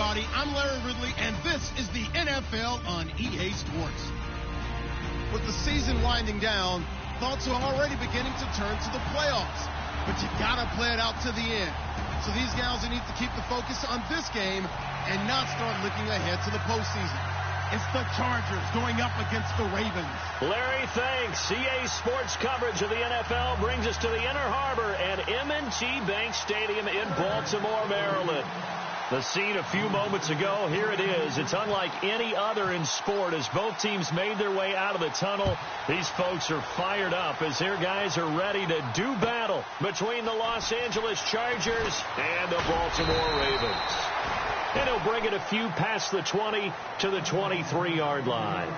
everybody. I'm Larry Ridley, and this is the NFL on EA Sports. With the season winding down, thoughts are already beginning to turn to the playoffs. But you gotta play it out to the end. So these guys need to keep the focus on this game and not start looking ahead to the postseason. It's the Chargers going up against the Ravens. Larry, thanks. EA Sports coverage of the NFL brings us to the Inner Harbor at M&T Bank Stadium in Baltimore, Maryland. The scene a few moments ago, here it is. It's unlike any other in sport as both teams made their way out of the tunnel. These folks are fired up as their guys are ready to do battle between the Los Angeles Chargers and the Baltimore Ravens. And he'll bring it a few past the 20 to the 23-yard line.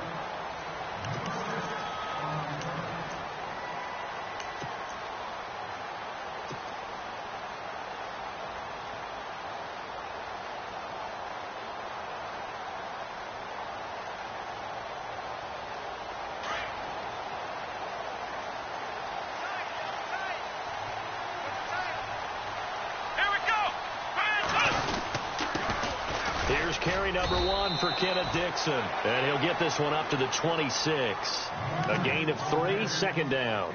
Here's carry number 1 for Kenneth Dixon. And he'll get this one up to the 26. A gain of 3, second down.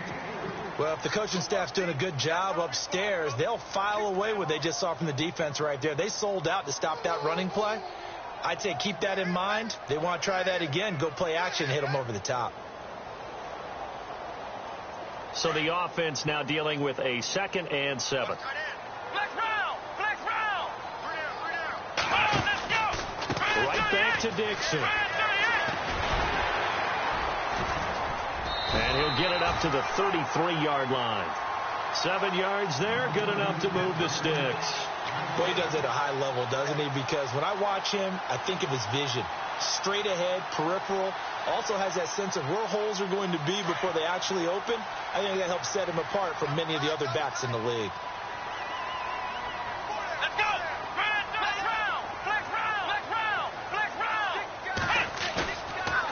Well, if the coaching staff's doing a good job upstairs, they'll file away what they just saw from the defense right there. They sold out to stop that running play. I'd say keep that in mind. They want to try that again. Go play action, hit them over the top. So the offense now dealing with a 2nd and 7. Right back to Dixon. And he'll get it up to the 33-yard line. 7 yards there, good enough to move the sticks. Boy, he does it at a high level, doesn't he? Because when I watch him, I think of his vision. Straight ahead, peripheral. Also has that sense of where holes are going to be before they actually open. I think that helps set him apart from many of the other backs in the league.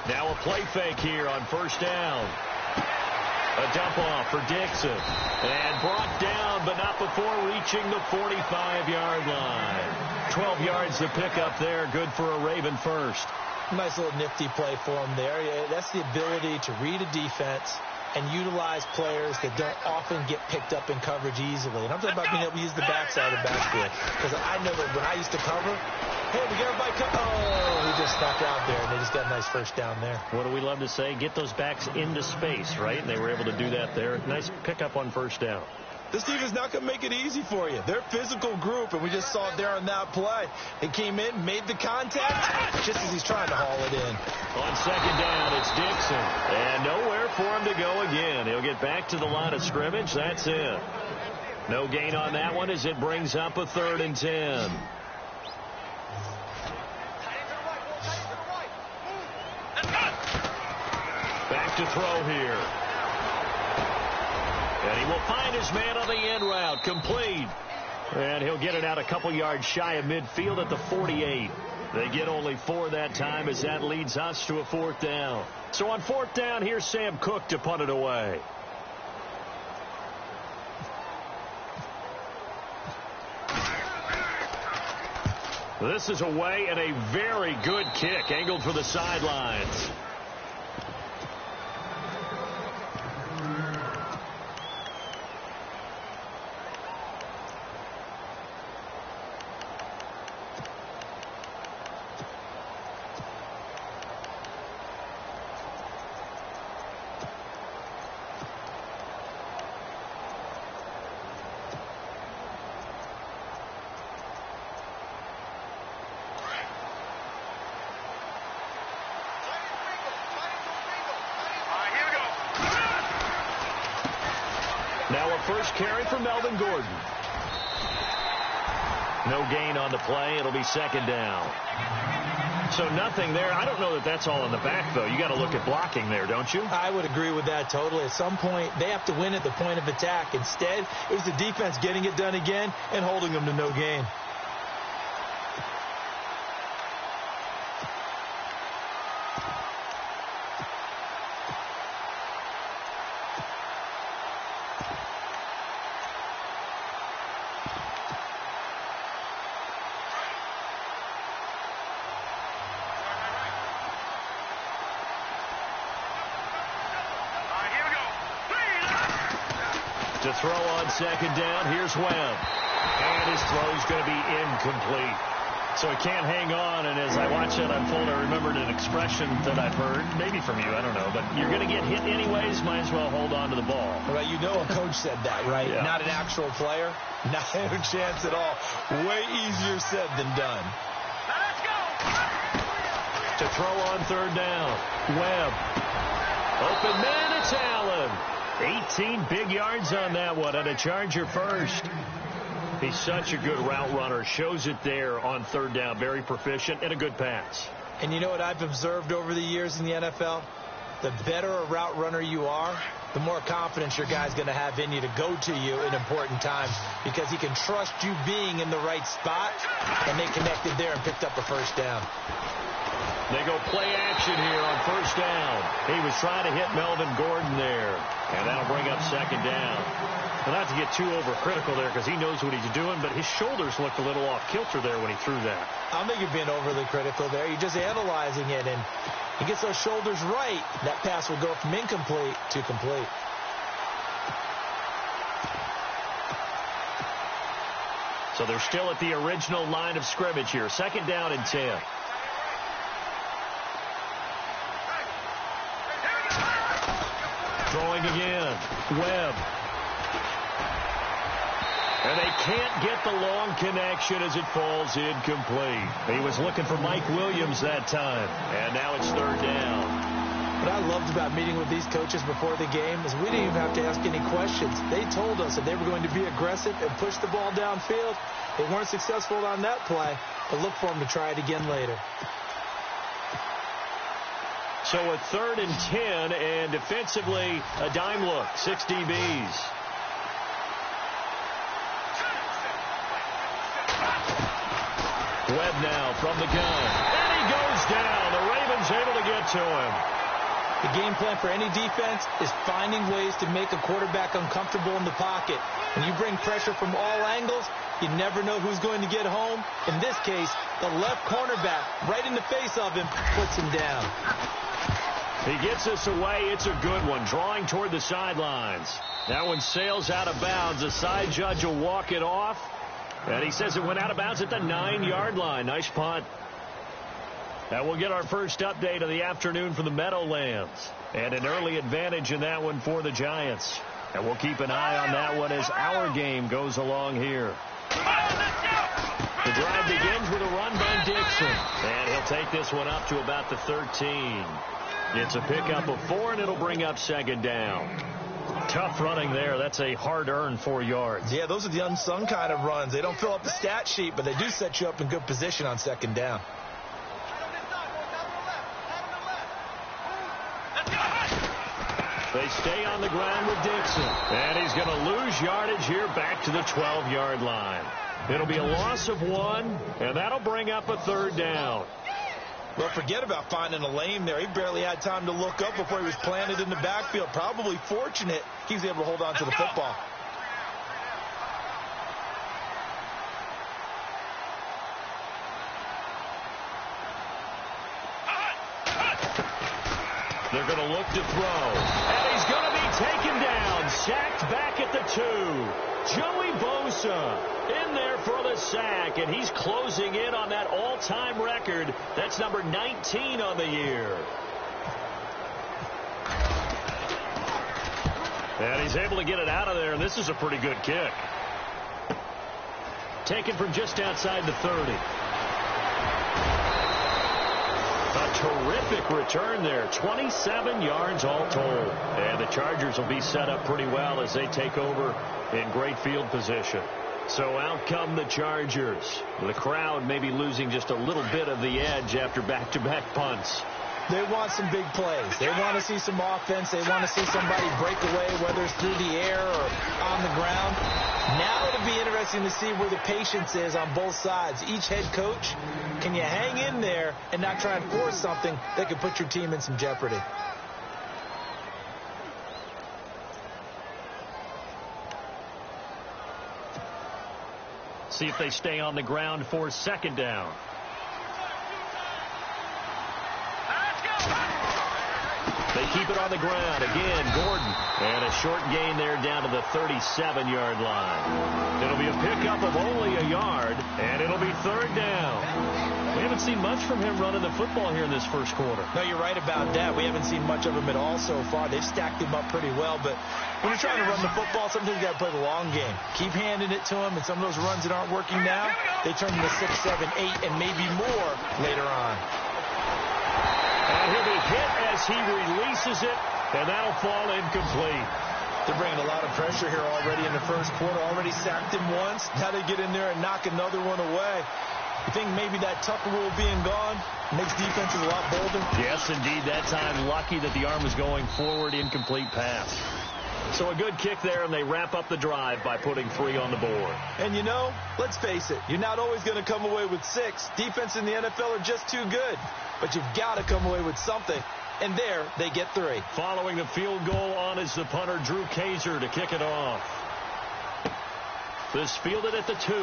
Now a play fake here on first down. A dump off for Dixon. And brought down, but not before reaching the 45-yard line. 12 yards to pick up there. Good for a Raven first. Nice little nifty play for him there. Yeah, that's the ability to read a defense and utilize players that don't often get picked up in coverage easily. And I'm talking about being able to use the backside of the backfield. Because I know that when I used to cover, hey, we got everybody oh, he just snuck out there, and they just got a nice first down there. What do we love to say? Get those backs into space, right? And they were able to do that there. Nice pickup on first down. This team is not going to make it easy for you. They're a physical group, and we just saw it there on that play. He came in, made the contact, just as he's trying to haul it in. On second down, it's Dixon. And nowhere for him to go again. He'll get back to the line of scrimmage. That's it. No gain on that one as it brings up a 3rd and 10. Back to throw here. And he will find his man on the end route. Complete. And he'll get it out a couple yards shy of midfield at the 48. They get only 4 that time as that leads us to a 4th down. So on 4th down, here's Sam Cook to punt it away. This is away and a very good kick angled for the sidelines. Now a first carry for Melvin Gordon. No gain on the play. It'll be 2nd down. So nothing there. I don't know that that's all in the back, though. You got to look at blocking there, don't you? I would agree with that totally. At some point, they have to win at the point of attack. Instead, it was the defense getting it done again and holding them to no gain. To throw on second down, here's Webb. And his throw's going to be incomplete. So he can't hang on, and as I watch that unfold, I remembered an expression that I've heard, maybe from you, I don't know, but you're going to get hit anyways, might as well hold on to the ball. Well, you know a coach said that, right? Yeah. Not an actual player. Not a chance at all. Way easier said than done. To throw on third down, Webb. Open man, it's Allen. 18 big yards on that one, and a Charger first. He's such a good route runner. Shows it there on third down. Very proficient and a good pass. And you know what I've observed over the years in the NFL? The better a route runner you are, the more confidence your guy's going to have in you to go to you in important times because he can trust you being in the right spot, and they connected there and picked up a first down. They go play action here on first down. He was trying to hit Melvin Gordon there, and that'll bring up second down. Well, not to get too overcritical there because he knows what he's doing, but his shoulders looked a little off kilter there when he threw that. I don't think you're being overly critical there. You're just analyzing it, and he gets those shoulders right. That pass will go from incomplete to complete. So they're still at the original line of scrimmage here. Second down and 10. Throwing again. Webb. And they can't get the long connection as it falls incomplete. He was looking for Mike Williams that time. And now it's third down. What I loved about meeting with these coaches before the game is we didn't even have to ask any questions. They told us that they were going to be aggressive and push the ball downfield. They weren't successful on that play, but look for them to try it again later. So a third and 10, and defensively, a dime look, 6 DBs. Webb now from the gun, and he goes down. The Ravens able to get to him. The game plan for any defense is finding ways to make a quarterback uncomfortable in the pocket. When you bring pressure from all angles, you never know who's going to get home. In this case, the left cornerback, right in the face of him, puts him down. He gets this away. It's a good one. Drawing toward the sidelines. That one sails out of bounds. The side judge will walk it off. And he says it went out of bounds at the 9-yard line. Nice punt. And we'll get our first update of the afternoon from the Meadowlands. And an early advantage in that one for the Giants. And we'll keep an eye on that one as our game goes along here. The drive begins with a run by Dixon. And he'll take this one up to about the 13. It's a pickup of 4, and it'll bring up second down. Tough running there. That's a hard-earned 4 yards. Yeah, those are the unsung kind of runs. They don't fill up the stat sheet, but they do set you up in good position on second down. They stay on the ground with Dixon. And he's going to lose yardage here back to the 12-yard line. It'll be a loss of 1, and that'll bring up a third down. Well, forget about finding a lane there. He barely had time to look up before he was planted in the backfield. Probably fortunate he was able to hold on to the football. They're going to look to throw. And he's going to be taken down. Sacked back at the 2. Joey Bosa in there for the sack. And he's closing in on that all-time record. That's number 19 on the year. And he's able to get it out of there. And this is a pretty good kick. Taken from just outside the 30. A terrific return there. 27 yards all told. And the Chargers will be set up pretty well as they take over in great field position. So out come the Chargers. The crowd maybe losing just a little bit of the edge after back-to-back punts. They want some big plays. They want to see some offense. They want to see somebody break away, whether it's through the air or on the ground. Now it'll be interesting to see where the patience is on both sides. Each head coach, can you hang in there and not try and force something that could put your team in some jeopardy? See if they stay on the ground for second down. They keep it on the ground. Again, Gordon. And a short gain there down to the 37-yard line. It'll be a pickup of only a yard, and it'll be third down. We haven't seen much from him running the football here in this first quarter. No, you're right about that. We haven't seen much of him at all so far. They've stacked him up pretty well, but when you're trying to run the football, sometimes you got to play the long game. Keep handing it to him, and some of those runs that aren't working now, they turn into 6, 7, 8, and maybe more later on. And he'll be hit as he releases it, and that'll fall incomplete. They're bringing a lot of pressure here already in the first quarter. Already sacked him once. Now they get in there and knock another one away. You think maybe that Tucker rule being gone makes defenses a lot bolder? Yes, indeed. That time, lucky that the arm was going forward, incomplete pass. So a good kick there, and they wrap up the drive by putting 3 on the board. And you know, let's face it, you're not always going to come away with 6. Defense in the NFL are just too good. But you've got to come away with something. And there, they get 3. Following the field goal on is the punter, Drew Kaiser, to kick it off. This fielded at the 2.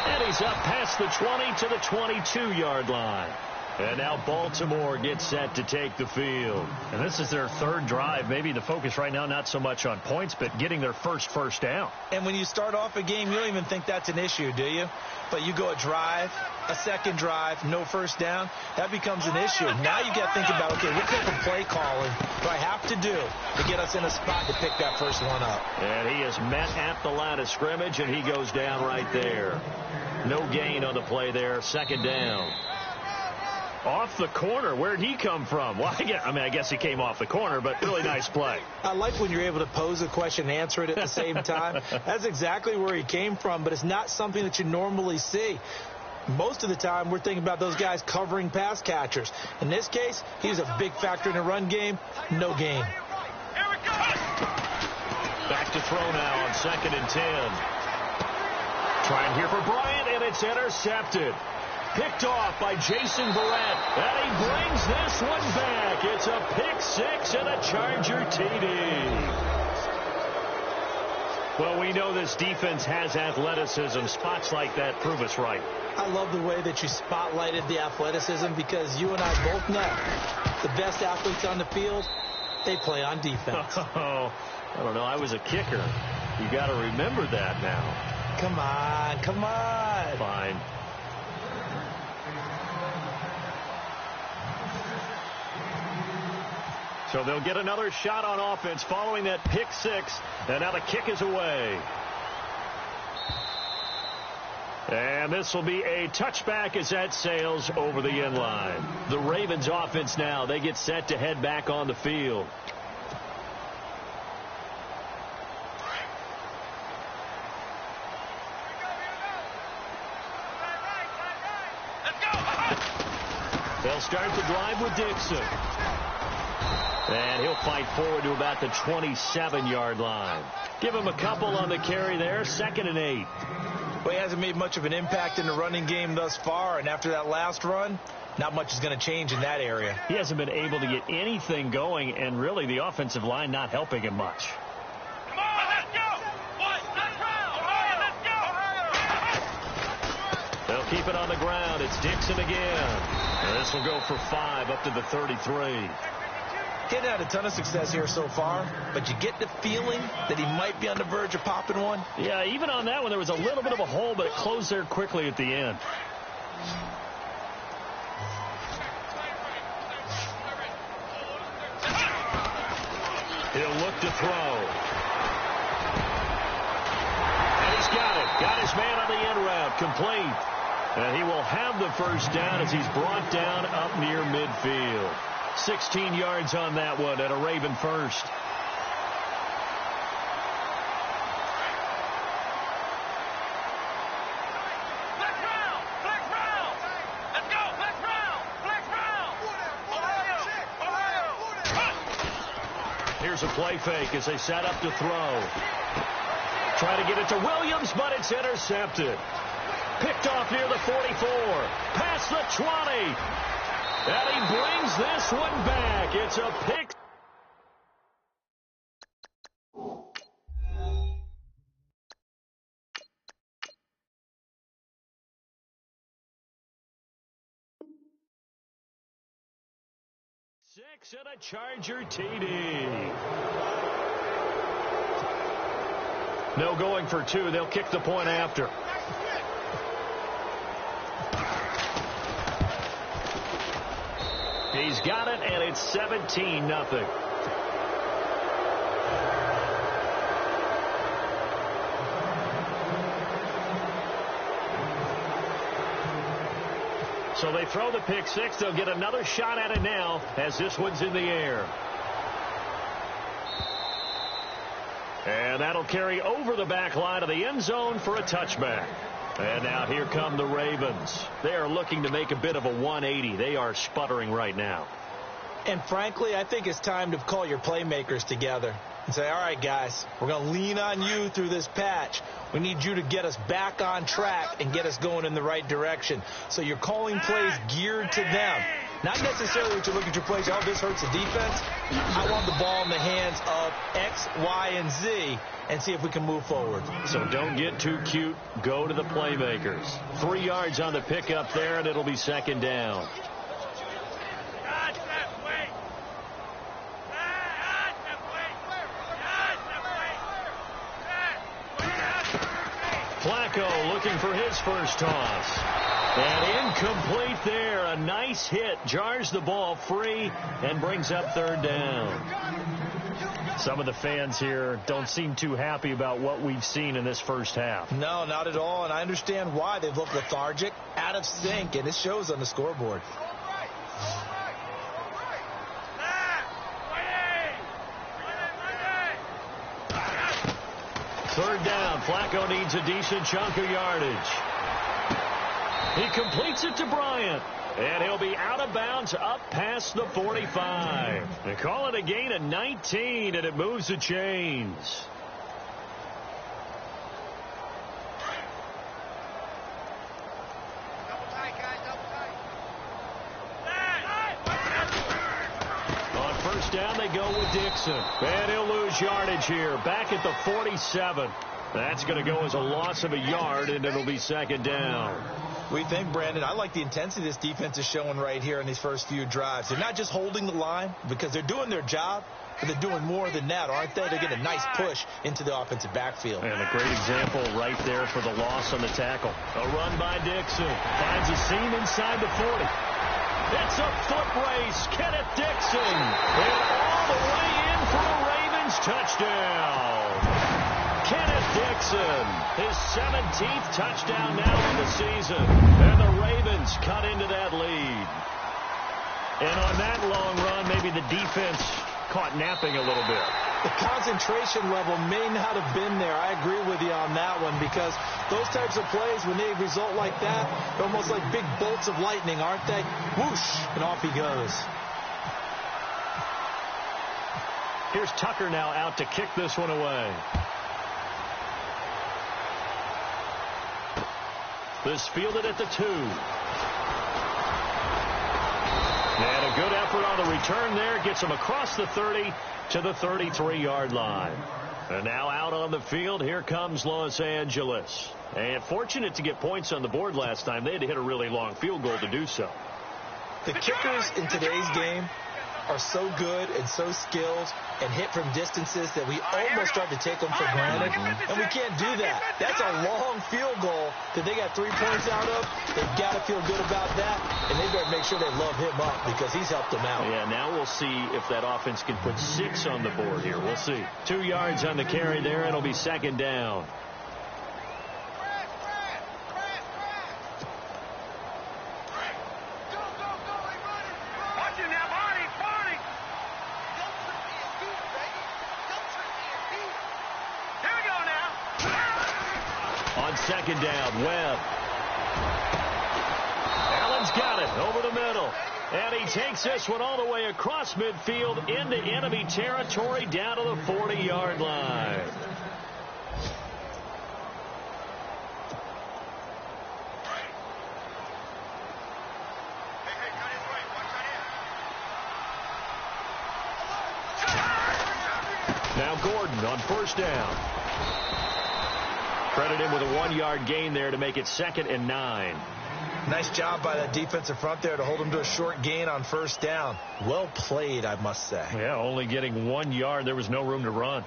And he's up past the 20 to the 22-yard line. And now Baltimore gets set to take the field. And this is their third drive. Maybe the focus right now not so much on points, but getting their first down. And when you start off a game, you don't even think that's an issue, do you? But you go a drive, a second drive, no first down, that becomes an issue. Now you got to think about, okay, what type of play calling do I have to do to get us in a spot to pick that first one up? And he is met at the line of scrimmage, and he goes down right there. No gain on the play there, second down. Off the corner. Where'd he come from? Well, I guess he came off the corner, but really nice play. I like when you're able to pose a question and answer it at the same time. That's exactly where he came from, but it's not something that you normally see. Most of the time, we're thinking about those guys covering pass catchers. In this case, he's a big factor in the run game. No gain. Back to throw now on 2nd and 10. Trying here for Bryant, and it's intercepted. Picked off by Jason Verrett, and he brings this one back. It's a pick 6 and a Charger TD. Well, we know this defense has athleticism. Spots like that prove us right. I love the way that you spotlighted the athleticism, because you and I both know the best athletes on the field, they play on defense. Oh, I don't know. I was a kicker. You got to remember that now. Come on, come on. Fine. So they'll get another shot on offense following that pick 6, and now the kick is away. And this will be a touchback as that sails over the end line. The Ravens offense now, they get set to head back on the field. They'll start the drive with Dixon. And he'll fight forward to about the 27-yard line. Give him a couple on the carry there, 2nd and 8. Well, he hasn't made much of an impact in the running game thus far, and after that last run, not much is going to change in that area. He hasn't been able to get anything going, and really the offensive line not helping him much. Come on, let's go! They'll keep it on the ground. It's Dixon again. And this will go for 5 up to the 33. He's had a ton of success here so far, but you get the feeling that he might be on the verge of popping one. Yeah, even on that one, there was a little bit of a hole, but it closed there quickly at the end. He'll look to throw. And he's got it. Got his man on the end route. Complete. And he will have the first down as he's brought down up near midfield. 16 yards on that one at a Raven first. Here's a play fake as they set up to throw. Try to get it to Williams, but it's intercepted. Picked off near the 44. Past the 20. And he brings this one back. It's a pick. 6 and a Charger TD. No going for 2. They'll kick the point after. He's got it, and it's 17-0. So they throw the pick 6. They'll get another shot at it now as this one's in the air. And that'll carry over the back line of the end zone for a touchback. And now here come the Ravens. They are looking to make a bit of a 180. They are sputtering right now. And frankly, I think it's time to call your playmakers together and say, all right, guys, we're going to lean on you through this patch. We need you to get us back on track and get us going in the right direction. So you're calling plays geared to them. Not necessarily that you look at your plays, oh, this hurts the defense. I want the ball in the hands of X, Y, and Z and see if we can move forward. So don't get too cute. Go to the playmakers. 3 yards on the pickup there, and it'll be second down. Flacco looking for his first toss. And incomplete there. A nice hit. Jars the ball free and brings up third down. Some of the fans here don't seem too happy about what we've seen in this first half. No, not at all. And I understand why. They've looked lethargic, out of sync, and it shows on the scoreboard. Third down. Flacco needs a decent chunk of yardage. He completes it to Bryant. And he'll be out of bounds up past the 45. They call it a gain of 19, and it moves the chains. On first down, they go with Dixon. And he'll lose yardage here. Back at the 47. That's going to go as a loss of a yard, and it'll be second down. We think, Brandon, I like the intensity this defense is showing right here in these first few drives. They're not just holding the line because they're doing their job, but they're doing more than that, aren't they? They're getting a nice push into the offensive backfield. And a great example right there for the loss on the tackle. A run by Dixon. Finds a seam inside the 40. It's a foot race. Kenneth Dixon. And all the way in for a Ravens touchdown. Kenneth Dixon, his 17th touchdown now in the season. And the Ravens cut into that lead. And on that long run, maybe the defense caught napping a little bit. The concentration level may not have been there. I agree with you on that one because those types of plays, when they result like that, they're almost like big bolts of lightning, aren't they? Whoosh, and off he goes. Here's Tucker now out to kick this one away. This fielded at the 2. And a good effort on the return there. Gets him across the 30 to the 33-yard line. And now out on the field, here comes Los Angeles. And fortunate to get points on the board last time. They had to hit a really long field goal to do so. The kickers in today's game are so good and so skilled and hit from distances that we almost start to take them for granted. And we can't do that. That's a long field goal that they got 3 points out of. They've got to feel good about that, and they better make sure they love him up because he's helped them out. Yeah, now we'll see if that offense can put 6 on the board here. We'll see. 2 yards on the carry there. It'll be second down. Second down, Webb. Allen's got it over the middle. And he takes this one all the way across midfield into enemy territory down to the 40-yard line. Now Gordon on first down. Credit him with a 1-yard gain there to make it 2nd and 9. Nice job by that defensive front there to hold them to a short gain on first down. Well played, I must say. Yeah, only getting 1 yard. There was no room to run.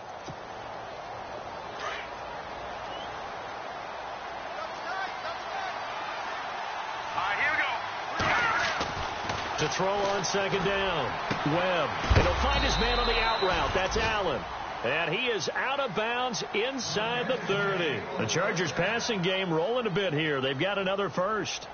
To throw on second down. Webb. And he'll find his man on the out route. That's Allen. And he is out of bounds inside the 30. The Chargers passing game rolling a bit here. They've got another first.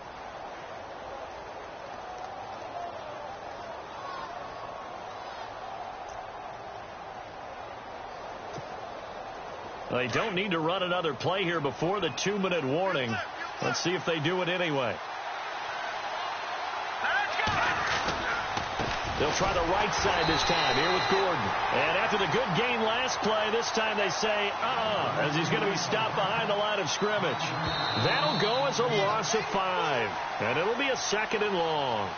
They don't need to run another play here before the 2-minute warning. Let's see if they do it anyway. They'll try the right side this time here with Gordon. And after the good gain last play, this time they say, as he's going to be stopped behind the line of scrimmage. That'll go as a loss of 5. And it'll be a 2nd and long.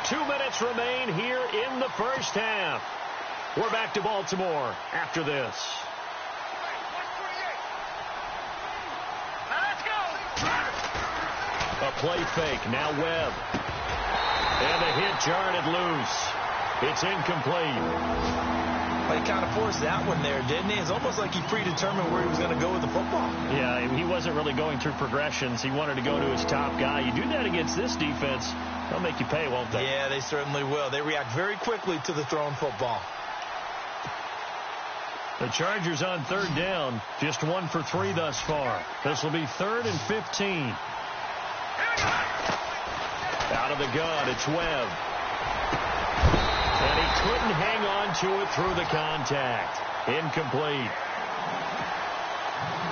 2 minutes remain here in the first half. We're back to Baltimore after this. A play fake. Now Webb. And the hit jarred loose. It's incomplete. Well, he kind of forced that one there, didn't he? It's almost like he predetermined where he was going to go with the football. Yeah, he wasn't really going through progressions. He wanted to go to his top guy. You do that against this defense, they'll make you pay, won't they? Yeah, they certainly will. They react very quickly to the thrown football. The Chargers on 3rd down, just 1 for 3 thus far. This will be 3rd and 15. Out of the gun, it's Webb. And he couldn't hang on to it through the contact. Incomplete.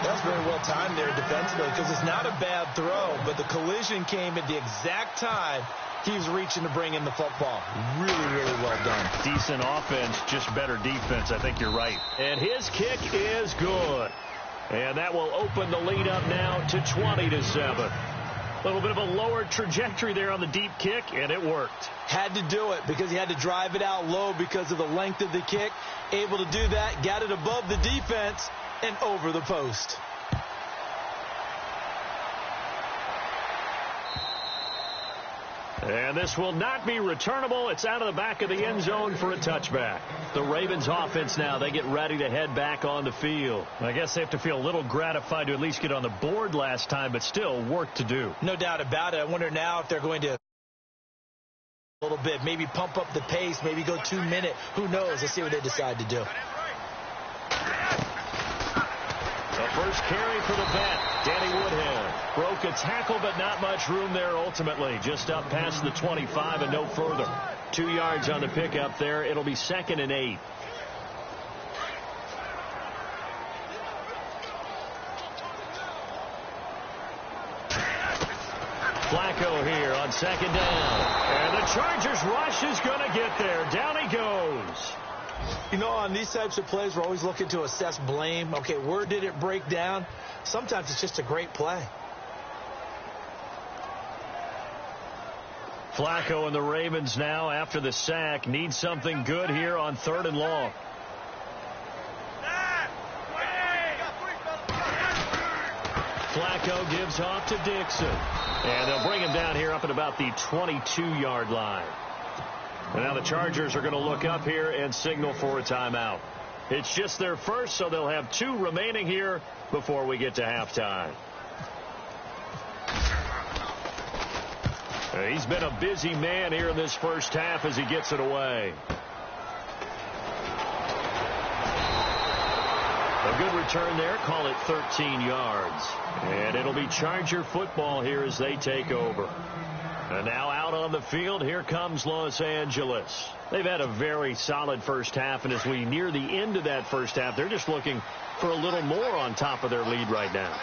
That was very well timed there defensively because it's not a bad throw, but the collision came at the exact time he was reaching to bring in the football. Really, really well done. Decent offense, just better defense. I think you're right. And his kick is good. And that will open the lead up now to 20-7. A little bit of a lower trajectory there on the deep kick, and it worked. Had to do it because he had to drive it out low because of the length of the kick. Able to do that, got it above the defense and over the post. And this will not be returnable. It's out of the back of the end zone for a touchback. The Ravens offense now, they get ready to head back on the field. I guess they have to feel a little gratified to at least get on the board last time, but still work to do. No doubt about it. I wonder now if they're going to a little bit, maybe pump up the pace, maybe go 2-minute. Who knows? Let's see what they decide to do. The first carry for the vet, Danny Woodhead. Broke a tackle, but not much room there ultimately. Just up past the 25 and no further. 2 yards on the pickup there. It'll be 2nd and 8. Flacco here on 2nd down. And the Chargers rush is going to get there. Down he goes. You know, on these types of plays, we're always looking to assess blame. Okay, where did it break down? Sometimes it's just a great play. Flacco and the Ravens now, after the sack, need something good here on 3rd and long. Flacco gives off to Dixon. And they'll bring him down here up at about the 22-yard line. And now the Chargers are going to look up here and signal for a timeout. It's just their first, so they'll have 2 remaining here before we get to halftime. He's been a busy man here in this first half as he gets it away. A good return there. Call it 13 yards. And it'll be Charger football here as they take over. And now out on the field, here comes Los Angeles. They've had a very solid first half, and as we near the end of that first half, they're just looking for a little more on top of their lead right now.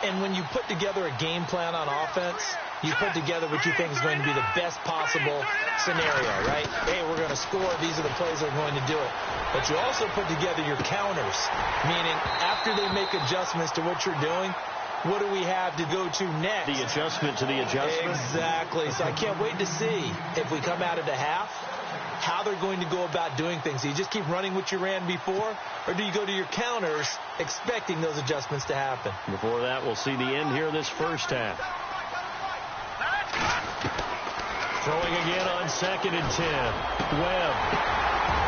And when you put together a game plan on offense, you put together what you think is going to be the best possible scenario, right? Hey, we're going to score. These are the plays that are going to do it. But you also put together your counters, meaning after they make adjustments to what you're doing, what do we have to go to next? The adjustment to the adjustment? Exactly. So I can't wait to see if we come out of the half how they're going to go about doing things. Do you just keep running what you ran before, or do you go to your counters expecting those adjustments to happen? Before that, we'll see the end here this first half. Throwing again on 2nd and 10. Webb.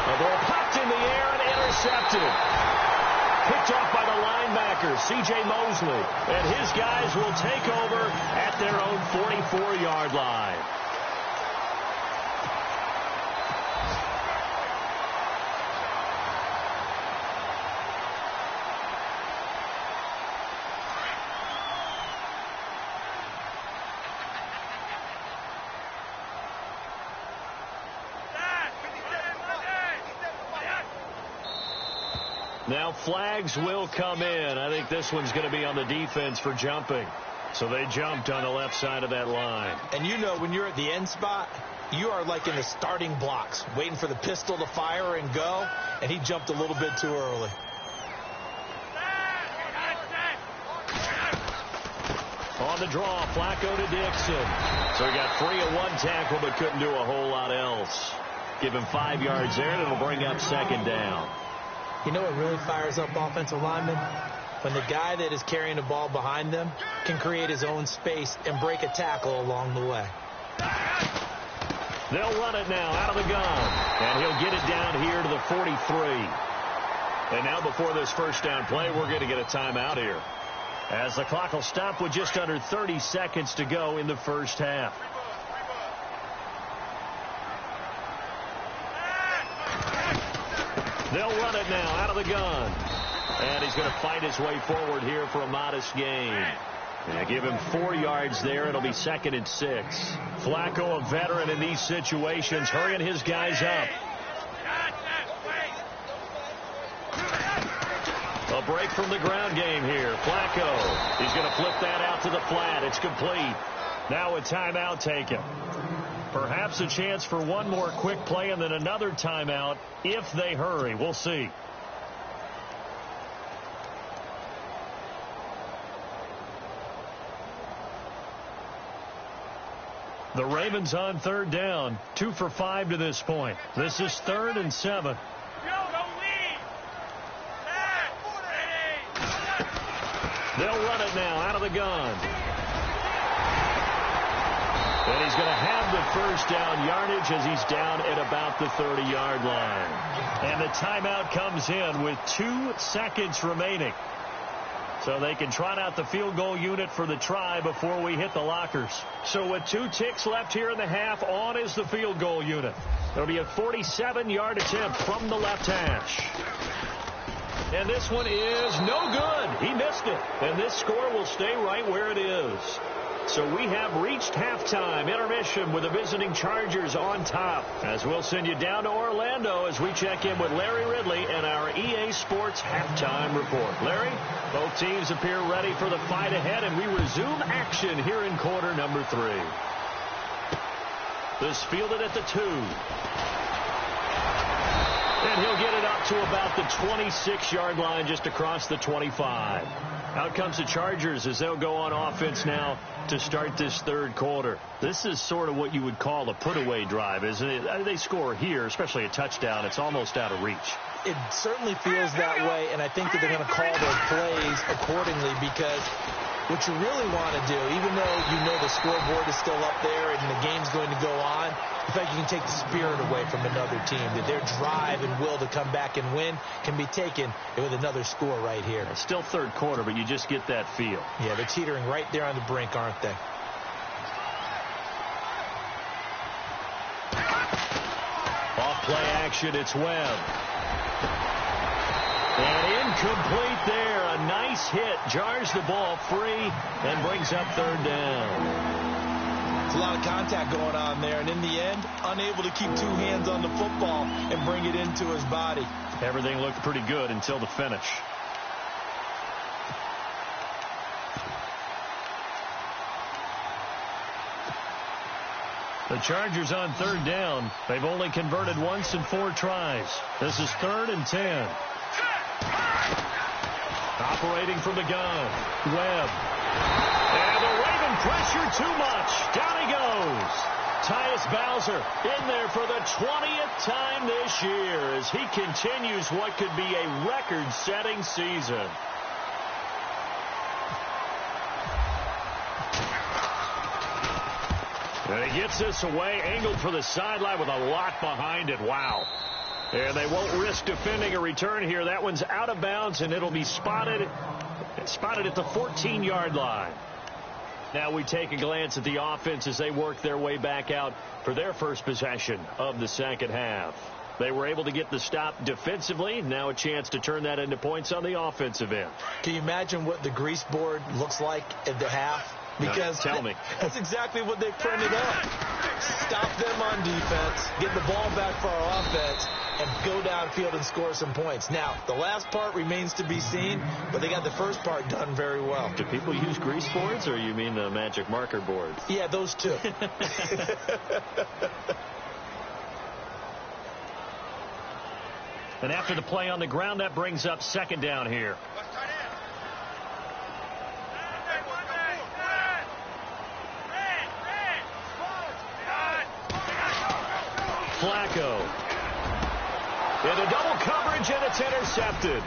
The ball popped in the air and intercepted. Picked off by the linebacker, C.J. Mosley. And his guys will take over at their own 44-yard line. Now flags will come in. I think this one's going to be on the defense for jumping. So they jumped on the left side of that line. And you know, when you're at the end spot, you are like in the starting blocks, waiting for the pistol to fire and go, and he jumped a little bit too early. On the draw, Flacco to Dixon. So he got free of one tackle but couldn't do a whole lot else. Give him 5 yards there, and it'll bring up 2nd down. You know what really fires up offensive linemen? When the guy that is carrying the ball behind them can create his own space and break a tackle along the way. They'll run it now out of the gun. And he'll get it down here to the 43. And now before this first down play, we're going to get a timeout here, as the clock will stop with just under 30 seconds to go in the first half. They'll run it now out of the gun. And he's going to fight his way forward here for a modest gain. And give him 4 yards there. It'll be 2nd and 6. Flacco, a veteran in these situations, hurrying his guys up. A break from the ground game here. Flacco, he's going to flip that out to the flat. It's complete. Now a timeout taken. Perhaps a chance for one more quick play and then another timeout if they hurry. We'll see. The Ravens on 3rd down. 2 for 5 to this point. This is 3rd and 7. They'll run it now out of the gun. And he's going to have the first down yardage as he's down at about the 30-yard line. And the timeout comes in with 2 seconds remaining. So they can trot out the field goal unit for the try before we hit the lockers. So with 2 ticks left here in the half, on is the field goal unit. It'll be a 47-yard attempt from the left hash. And this one is no good. He missed it. And this score will stay right where it is. So we have reached halftime intermission with the visiting Chargers on top. As we'll send you down to Orlando as we check in with Larry Ridley and our EA Sports halftime report. Larry, both teams appear ready for the fight ahead, and we resume action here in quarter number 3. This fielded at the 2. And he'll get it up to about the 26-yard line, just across the 25. Out comes the Chargers as they'll go on offense now to start this 3rd quarter. This is sort of what you would call a put-away drive, isn't it? They score here, especially a touchdown. It's almost out of reach. It certainly feels that way, and I think that they're going to call their plays accordingly, because what you really want to do, even though you know the scoreboard is still up there and the game's going to go on, the fact you can take the spirit away from another team, that their drive and will to come back and win can be taken with another score right here. It's still 3rd quarter, but you just get that feel. Yeah, they're teetering right there on the brink, aren't they? Off play action, it's Webb. And incomplete there. A nice hit. Jars the ball free and brings up 3rd down. There's a lot of contact going on there, and in the end, unable to keep 2 hands on the football and bring it into his body. Everything looked pretty good until the finish. The Chargers on 3rd down. They've only converted once in 4 tries. This is 3rd and 10. Operating from the gun. Webb. And the Raven pressure too much. Down he goes. Tyus Bowser in there for the 20th time this year as he continues what could be a record-setting season. And he gets this away, angled for the sideline with a lot behind it. Wow. And they won't risk defending a return here. That one's out of bounds, and it'll be spotted at the 14-yard line. Now we take a glance at the offense as they work their way back out for their first possession of the second half. They were able to get the stop defensively. Now a chance to turn that into points on the offensive end. Can you imagine what the grease board looks like at the half? Because tell me. That's exactly what they printed up. Stop them on defense, get the ball back for our offense, and go downfield and score some points. Now, the last part remains to be seen, but they got the first part done very well. Do people use grease boards, or you mean the magic marker boards? Yeah, those two. And after the play on the ground, that brings up second down here. Flacco. Into double coverage, and it's intercepted.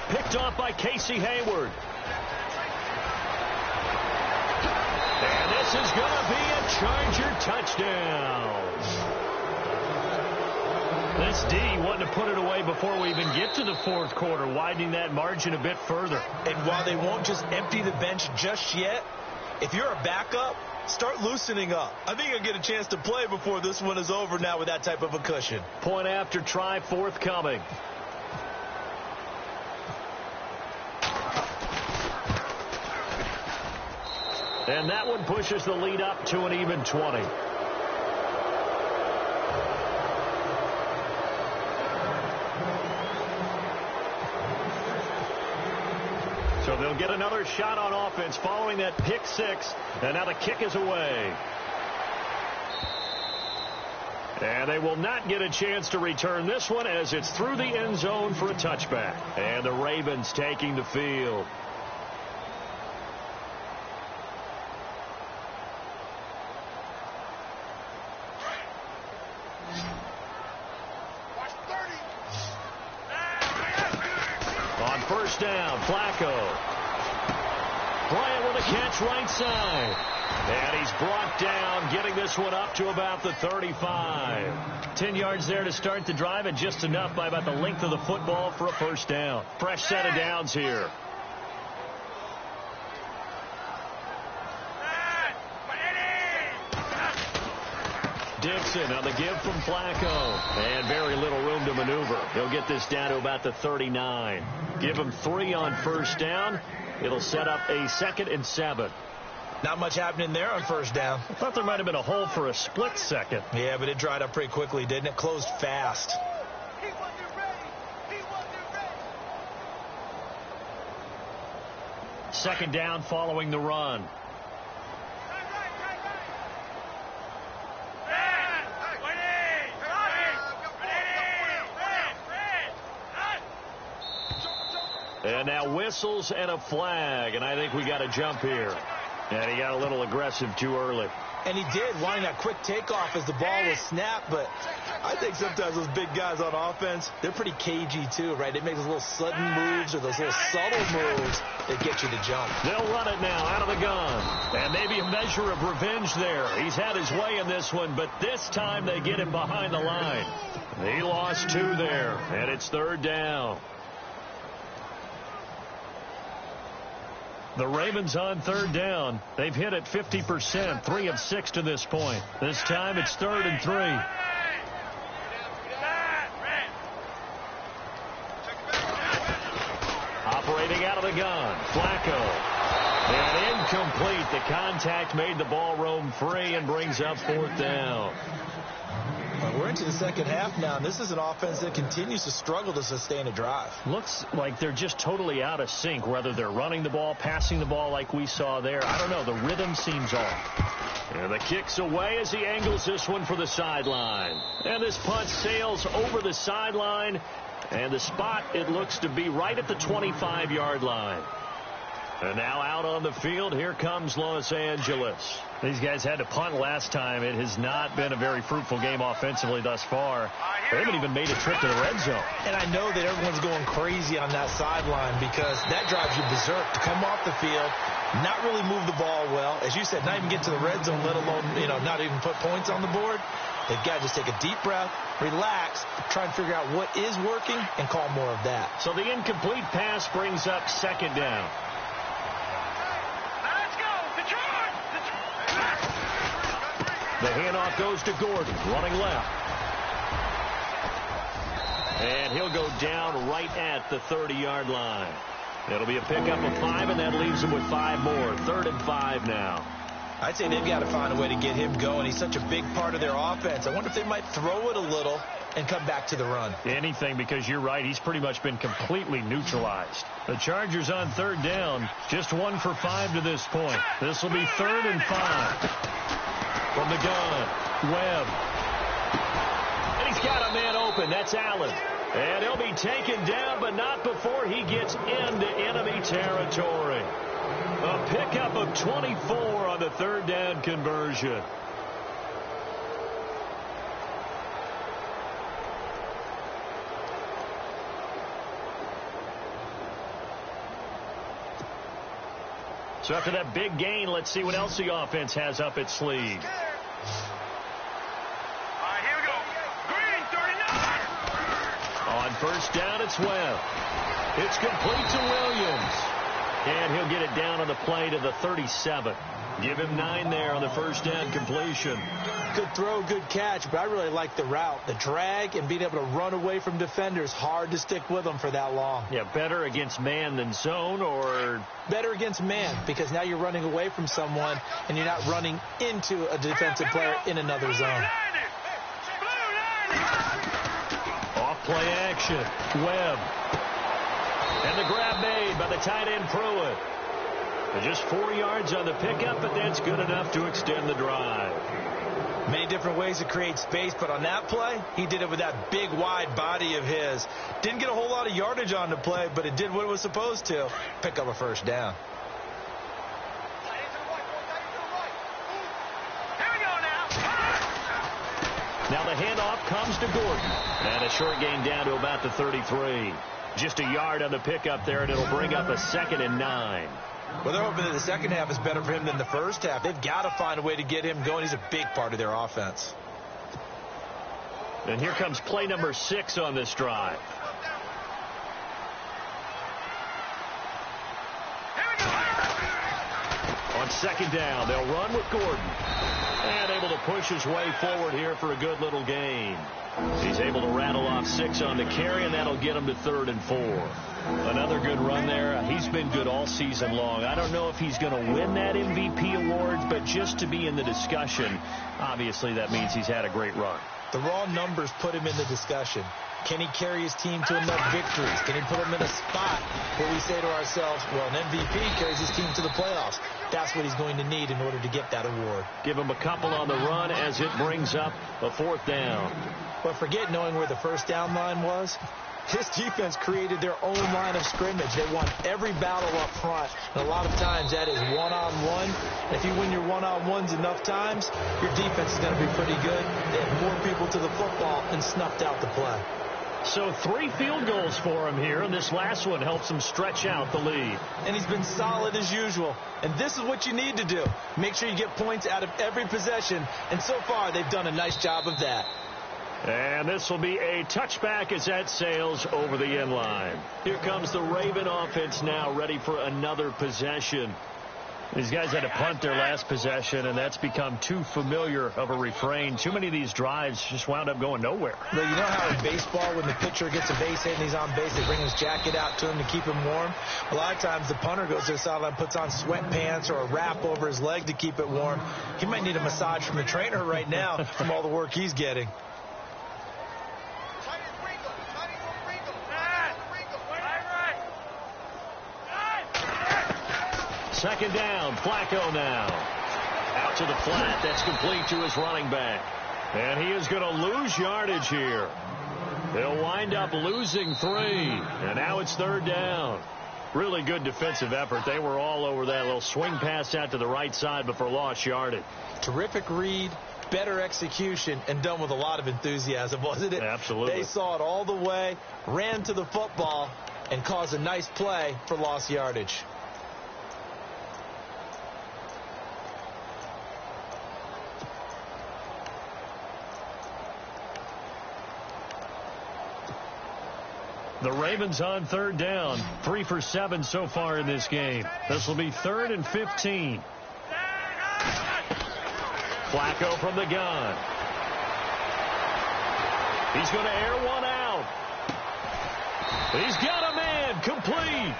Picked off by Casey Hayward. And this is going to be a Charger touchdown. This D wanting to put it away before we even get to the fourth quarter, widening that margin a bit further. And while they won't just empty the bench just yet, if you're a backup, start loosening up. I think you'll get a chance to play before this one is over now with that type of a cushion. Point after try forthcoming. And that one pushes the lead up to an even 20. So they'll get another shot on offense following that pick six. And now the kick is away. And they will not get a chance to return this one as it's through the end zone for a touchback. And the Ravens taking the field. On first down, Flacco. Bryant with a catch right side. And he's brought down, getting this one up to about the 35. 10 yards there to start the drive, and just enough by about the length of the football for a first down. Fresh set of downs here. Dixon on the give from Flacco. And very little room to maneuver. He'll get this down to about the 39. Give him 3 on first down. It'll set up a 2nd and 7. Not much happening there on first down. I thought there might have been a hole for a split second. Yeah, but it dried up pretty quickly, didn't it? Closed fast. He wasn't ready. He wasn't ready. Second down following the run. And now whistles and a flag, and I think we got a jump here. And he got a little aggressive too early. And he did, wanting that quick takeoff as the ball was snapped. But I think sometimes those big guys on offense, they're pretty cagey too, right? They make those little sudden moves or those little subtle moves that get you to jump. They'll run it now out of the gun. And maybe a measure of revenge there. He's had his way in this one, but this time they get him behind the line. He lost 2 there, and it's third down. The Ravens on third down. They've hit it 50%, 3 of 6 to this point. This time it's 3rd and 3. Operating out of the gun, Flacco. And incomplete. The contact made the ball roam free and brings up 4th down. We're into the second half now, and this is an offense that continues to struggle to sustain a drive. Looks like they're just totally out of sync, whether they're running the ball, passing the ball like we saw there. I don't know. The rhythm seems off. And the kick's away as he angles this one for the sideline. And this punt sails over the sideline, and the spot, it looks to be right at the 25-yard line. And now out on the field, here comes Los Angeles. These guys had to punt last time. It has not been a very fruitful game offensively thus far. They haven't even made a trip to the red zone. And I know that everyone's going crazy on that sideline because that drives you berserk to come off the field, not really move the ball well. As you said, not even get to the red zone, let alone, not even put points on the board. They've got to just take a deep breath, relax, try and figure out what is working, and call more of that. So the incomplete pass brings up second down. The handoff goes to Gordon, running left. And he'll go down right at the 30-yard line. It'll be a pickup of 5, and that leaves him with 5 more. 3rd and 5 now. I'd say they've got to find a way to get him going. He's such a big part of their offense. I wonder if they might throw it a little and come back to the run. Anything, because you're right. He's pretty much been completely neutralized. The Chargers on 3rd down. Just 1 for 5 to this point. This will be 3rd and 5. From the gun, Webb. And he's got a man open. That's Allen. And he'll be taken down, but not before he gets into enemy territory. A pickup of 24 on the 3rd down conversion. So after that big gain, let's see what else the offense has up its sleeve. On 1st down, it's Webb. It's complete to Williams. And he'll get it down on the play to the 37. Give him 9 there on the 1st down completion. Good throw, good catch, but I really like the route. The drag and being able to run away from defenders, hard to stick with them for that long. Yeah, better against man than zone, or? Better against man, because now you're running away from someone and you're not running into a defensive player in another zone. Play action. Webb. And the grab made by the tight end Pruitt. Just 4 yards on the pickup, but that's good enough to extend the drive. Many different ways to create space, but on that play, he did it with that big, wide body of his. Didn't get a whole lot of yardage on the play, but it did what it was supposed to. Pick up a 1st down. Now the handoff comes to Gordon. And a short gain down to about the 33. Just a yard on the pickup there, and it'll bring up a 2nd and 9. Well, they're hoping that the second half is better for him than the first half. They've got to find a way to get him going. He's a big part of their offense. And here comes play number 6 on this drive. On 2nd down, they'll run with Gordon. And able to push his way forward here for a good little gain. He's able to rattle off 6 on the carry, and that'll get him to 3rd and 4. Another good run there. He's been good all season long. I don't know if he's going to win that MVP award, but just to be in the discussion, obviously that means he's had a great run. The raw numbers put him in the discussion. Can he carry his team to enough victories? Can he put them in a spot where we say to ourselves, well, an MVP carries his team to the playoffs? That's what he's going to need in order to get that award. Give him a couple on the run as it brings up a 4th down. But forget knowing where the 1st down line was. This defense created their own line of scrimmage. They won every battle up front. And a lot of times that is one-on-one. And if you win your one-on-ones enough times, your defense is going to be pretty good. They had more people to the football and snuffed out the play. So 3 field goals for him here, and this last one helps him stretch out the lead. And he's been solid as usual. And this is what you need to do. Make sure you get points out of every possession. And so far, they've done a nice job of that. And this will be a touchback as that sails over the end line. Here comes the Raven offense now, ready for another possession. These guys had to punt their last possession, and that's become too familiar of a refrain. Too many of these drives just wound up going nowhere. Well, you know how in baseball, when the pitcher gets a base hit and he's on base, they bring his jacket out to him to keep him warm? A lot of times the punter goes to the sideline, puts on sweatpants or a wrap over his leg to keep it warm. He might need a massage from the trainer right now from all the work he's getting. Second down, Flacco now. Out to the flat, that's complete to his running back. And he is going to lose yardage here. They'll wind up losing 3. And now it's 3rd down. Really good defensive effort. They were all over that little swing pass out to the right side before lost yardage. Terrific read, better execution, and done with a lot of enthusiasm, wasn't it? Absolutely. They saw it all the way, ran to the football, and caused a nice play for lost yardage. The Ravens on third down. 3 for 7 so far in this game. This will be 3rd and 15. Flacco from the gun. He's going to air one out. He's got a man. Complete.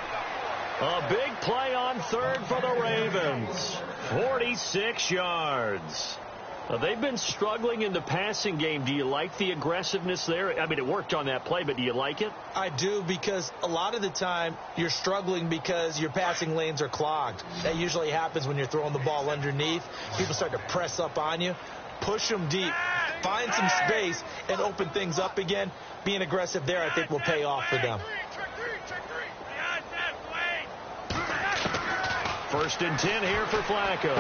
A big play on third for the Ravens. 46 yards. They've been struggling in the passing game. Do you like the aggressiveness there? I mean, it worked on that play, but do you like it? I do, because a lot of the time you're struggling because your passing lanes are clogged. That usually happens when you're throwing the ball underneath. People start to press up on you. Push them deep. Find some space and open things up again. Being aggressive there, I think, will pay off for them. 1st and 10 here for Flacco.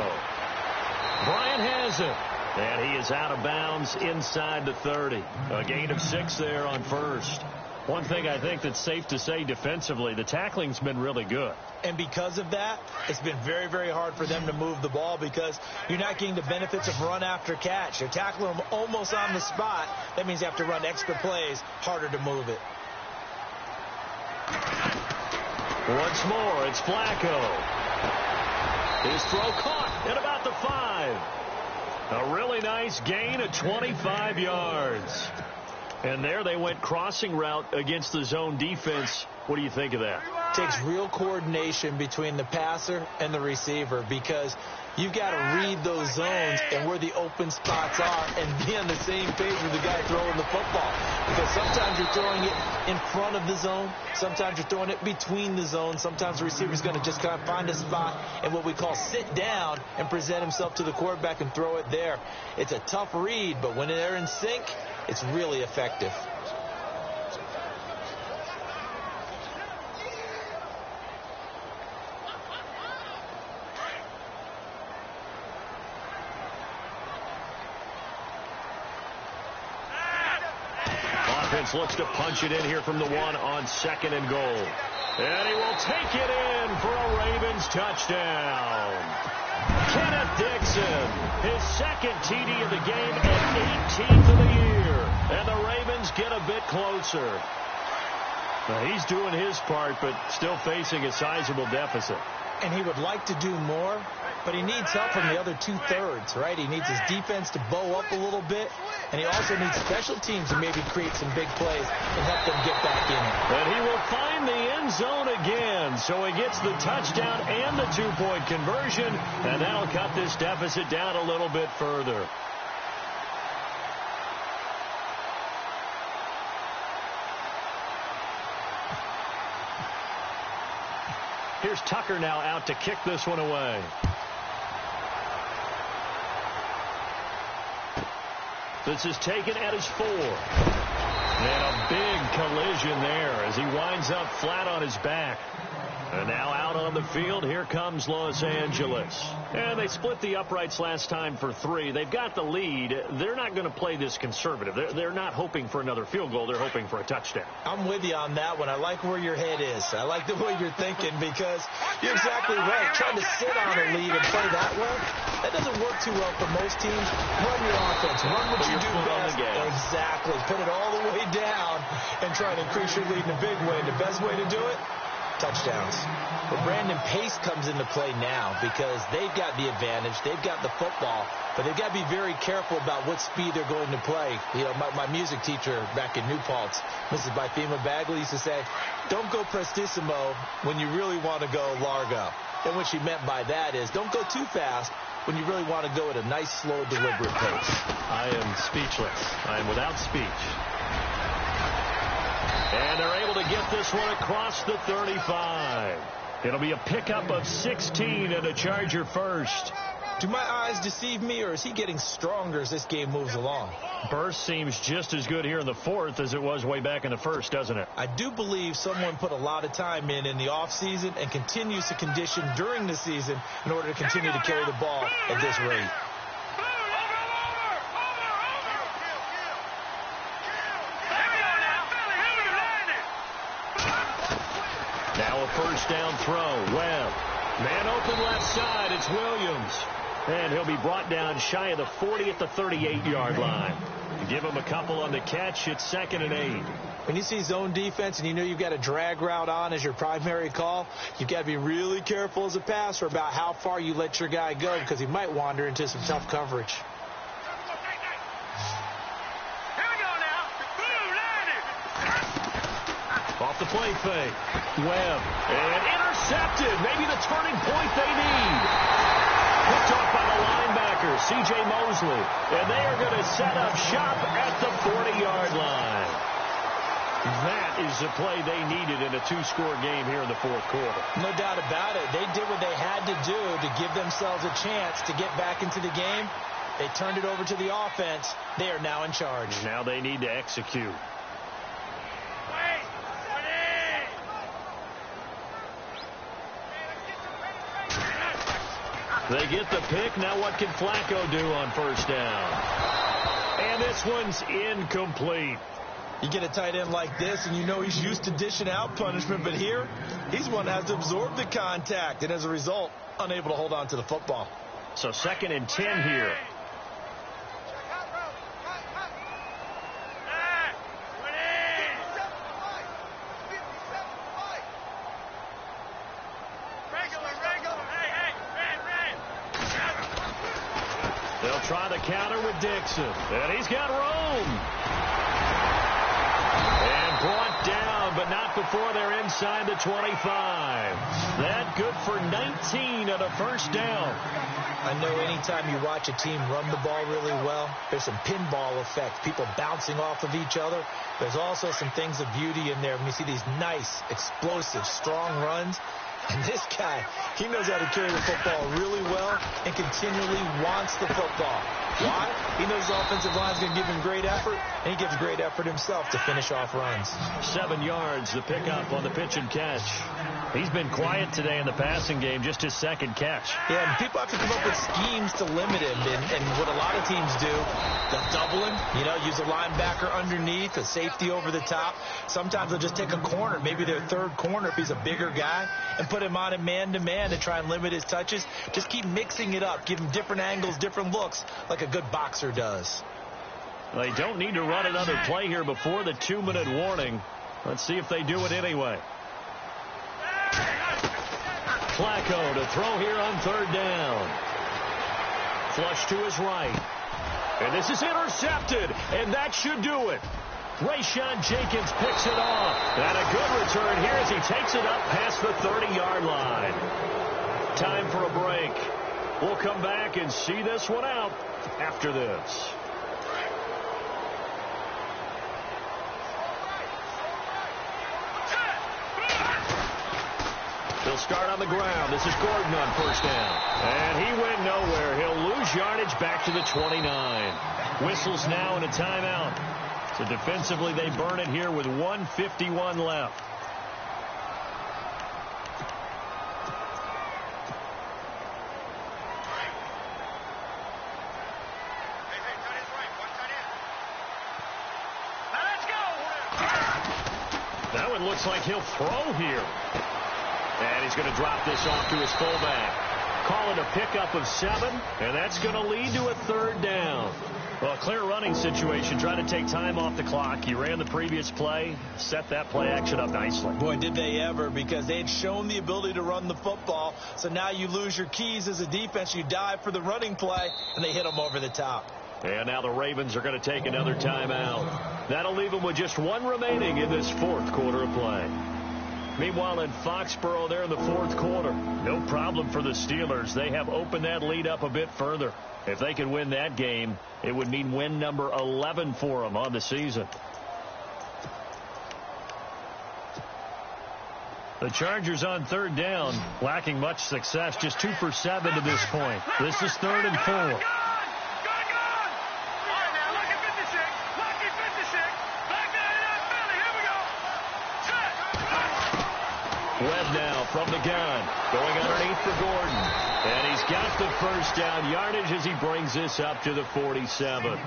Bryant has it. And he is out of bounds inside the 30. A gain of 6 there on first. One thing I think that's safe to say defensively, the tackling's been really good. And because of that, it's been very, very hard for them to move the ball because you're not getting the benefits of run after catch. You're tackling them almost on the spot. That means you have to run extra plays, harder to move it. Once more, it's Flacco. His throw caught at about the 5. A really nice gain of 25 yards. And there they went crossing route against the zone defense. What do you think of that? Takes real coordination between the passer and the receiver because you've got to read those zones and where the open spots are and be on the same page with the guy throwing the football. Because sometimes you're throwing it in front of the zone. Sometimes you're throwing it between the zones. Sometimes the receiver's going to just kind of find a spot and what we call sit down and present himself to the quarterback and throw it there. It's a tough read, but when they're in sync, it's really effective. Offense looks to punch it in here from the 1 on 2nd and goal. And he will take it in for a Ravens touchdown. Kenneth Dixon, his 2nd TD of the game and 18th of the year. And the Ravens get a bit closer. Now, he's doing his part, but still facing a sizable deficit. And he would like to do more, but he needs help from the other 2/3, right? He needs his defense to bow up a little bit, and he also needs special teams to maybe create some big plays and help them get back in it. And he will find the end zone again, so he gets the touchdown and the 2-point conversion, and that'll cut this deficit down a little bit further. Here's Tucker now out to kick this one away. This is taken at his 4. And a big collision there as he winds up flat on his back. And now out on the field, here comes Los Angeles. And they split the uprights last time for 3. They've got the lead. They're not going to play this conservative. They're not hoping for another field goal. They're hoping for a touchdown. I'm with you on that one. I like where your head is. I like the way you're thinking because you're exactly right. Trying to sit on a lead and play that way, that doesn't work too well for most teams. Run your offense. Run what you do best. Exactly. Put it all the way down and try to increase your lead in a big way. The best way to do it, touchdowns. But Brandon Pace comes into play now because they've got the advantage. They've got the football, but they've got to be very careful about what speed they're going to play. You know, my music teacher back in New Paltz, Mrs. Bythema Bagley, used to say, don't go prestissimo when you really want to go largo. And what she meant by that is don't go too fast when you really want to go at a nice, slow, deliberate pace. I am speechless. I am without speech. And they're able to get this one across the 35. It'll be a pickup of 16 and a Charger first. Do my eyes deceive me, or is he getting stronger as this game moves along? Burst seems just as good here in the fourth as it was way back in the first, doesn't it? I do believe someone put a lot of time in the offseason and continues to condition during the season in order to continue to carry the ball at this rate. Now a first down throw. Webb. Man open left side. It's Williams. And he'll be brought down shy of the 40 at the 38-yard line. Give him a couple on the catch. It's 2nd and 8. When you see zone defense and you know you've got a drag route on as your primary call, you've got to be really careful as a passer about how far you let your guy go because he might wander into some tough coverage. Off the play fake. Webb. And intercepted. Maybe the turning point they need. Picked off by the linebacker, C.J. Mosley. And they are going to set up shop at the 40-yard line. That is the play they needed in a two-score game here in the fourth quarter. No doubt about it. They did what they had to do to give themselves a chance to get back into the game. They turned it over to the offense. They are now in charge. Now they need to execute. They get the pick. Now what can Flacco do on first down? And this one's incomplete. You get a tight end like this, and you know he's used to dishing out punishment, but here, he's one that has to absorb the contact, and as a result, unable to hold on to the football. So 2nd and 10 here. They'll try the counter with Dixon. And he's got room. And brought down, but not before they're inside the 25. That good for 19 at a first down. I know anytime you watch a team run the ball really well, there's some pinball effect, people bouncing off of each other. There's also some things of beauty in there when you see these nice, explosive, strong runs. And this guy, he knows how to carry the football really well and continually wants the football. Why? He knows the offensive line's going to give him great effort, and he gives great effort himself to finish off runs. 7 yards, the pickup on the pitch and catch. He's been quiet today in the passing game, just his 2nd catch. Yeah, and people have to come up with schemes to limit him, and what a lot of teams do, they'll double him, use a linebacker underneath, a safety over the top. Sometimes they'll just take a corner, maybe their 3rd corner if he's a bigger guy, and put him on a man-to-man to try and limit his touches. Just keep mixing it up, give him different angles, different looks, like a good boxer does. They don't need to run another play here before the 2-minute warning. Let's see if they do it anyway. Flacco to throw here on 3rd down. Flush to his right. And this is intercepted, and that should do it. Rayshawn Jenkins picks it off. And a good return here as he takes it up past the 30-yard line. Time for a break. We'll come back and see this one out after this. He'll start on the ground. This is Gordon on first down. And he went nowhere. He'll lose yardage back to the 29. Whistles now and a timeout. So defensively, they burn it here with 1:51 left. That one looks like he'll throw here. And he's going to drop this off to his fullback. Call it a pickup of 7, and that's going to lead to a 3rd down. Well, a clear running situation. Trying to take time off the clock. He ran the previous play, set that play action up nicely. Boy, did they ever, because they had shown the ability to run the football. So now you lose your keys as a defense. You dive for the running play, and they hit them over the top. And now the Ravens are going to take another timeout. That'll leave them with just 1 remaining in this 4th quarter of play. Meanwhile, in Foxborough, they're in the 4th quarter. No problem for the Steelers. They have opened that lead up a bit further. If they can win that game, it would mean win number 11 for them on the season. The Chargers on third down, lacking much success, just 2 for 7 to this point. This is 3rd and 4. All right, now, lucky 56. Lucky 56. Back down in that belly. Here we go. Set. Webb now from the gun, going underneath for Gordon. And he's got the first down yardage as he brings this up to the 47.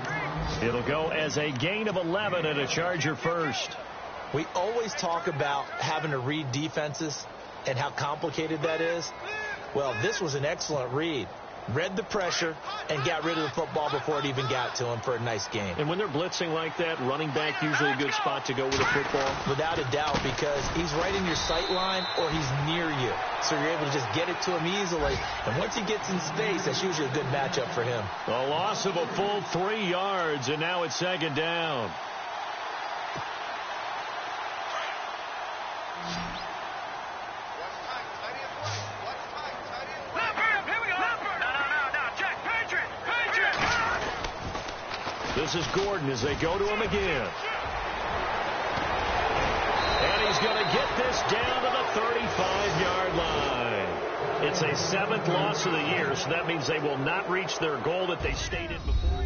It'll go as a gain of 11 and a Charger first. We always talk about having to read defenses and how complicated that is. Well, this was an excellent read. Read the pressure and got rid of the football before it even got to him for a nice gain. And when they're blitzing like that, running back usually a good spot to go with the football? Without a doubt, because he's right in your sight line or he's near you. So you're able to just get it to him easily. And once he gets in space, that's usually a good matchup for him. A loss of a full 3 yards, and now it's 2nd down. This is Gordon as they go to him again. And he's going to get this down to the 35-yard line. It's a 7th loss of the year, so that means they will not reach their goal that they stated before.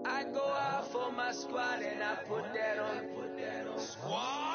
I go out for my squad and I put that on. Squad.